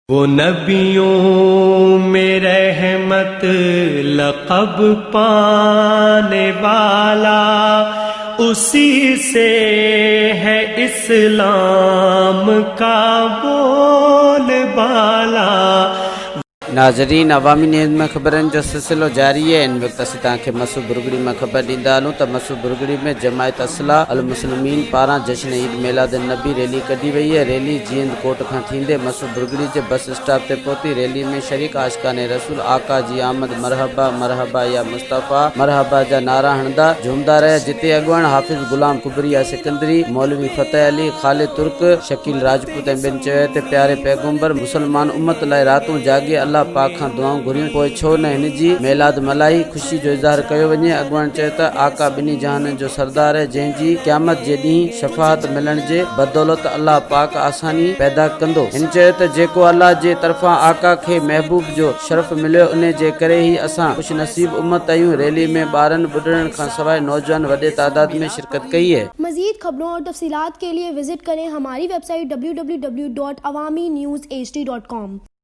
वो नबियों में रहमत लक़ब पाने वाला, उसी से है इस्लाम का बोलबाला। नाज़रीन, अवामी न्यूज़ में ख़बरनि जो सिलसिलो जारी है। इन वक्त असीं तव्हांखे मसूद बुरगड़ी में ख़बर ॾींदा हलूं त मसूद बुरगड़ी में जमायत असला अल मुस्लिमीन पारां जश्न ईद मिलाद नबी रैली कढी वई है। रैली जींद कोट खां थींदे मसूद बुरगड़ी जे बस स्टॉप ते पहुती। रैली में शरीक आशिकाने रसूल आका जी आमद मरहबा मरहबा या मुस्तफ़ा मरहबा जा नारा हणंदा झूमदा रहिया, जिते अॻुवाण हाफ़िज़ गुलाम कुबरिया सिकंदरी, मौलवी फतेह अली, ख़ालिद तुर्क, शकील राजपूत ऐं ॿियनि चयो त प्यारे पैगंबर मुसलमान उम्मत लाइ रातूं जागे अल्लाह पाक खां दुआऊं घुरियूं, पोइ छो न हिन जी मेलाद मल्हाई ख़ुशी जो इज़हार कयो वञे। अॻुवाण चयो त आका ॿिन्ही जहाननि जो सरदार है, जंहिंजी क़यामत जे ॾींहुं शफ़ाअत मिलण जे बदौलत अल्लाह पाक आसानी पैदा कंदो। हिन चयो त जेको अल्लाह जे तरफ़ां आका खे महबूब जो शरफ़ मिलियो, उन जे करे ही असां खुश नसीब उम्मत आहियूं। रैली में ॿारनि ॿुढड़नि खां सवाइ नौजवान वॾे तादाद में शिरकत कई है। मज़ीद खबरों और तफसीलात के लिए विजिट करें हमारी वेबसाइट www.awamiNewsHD.com।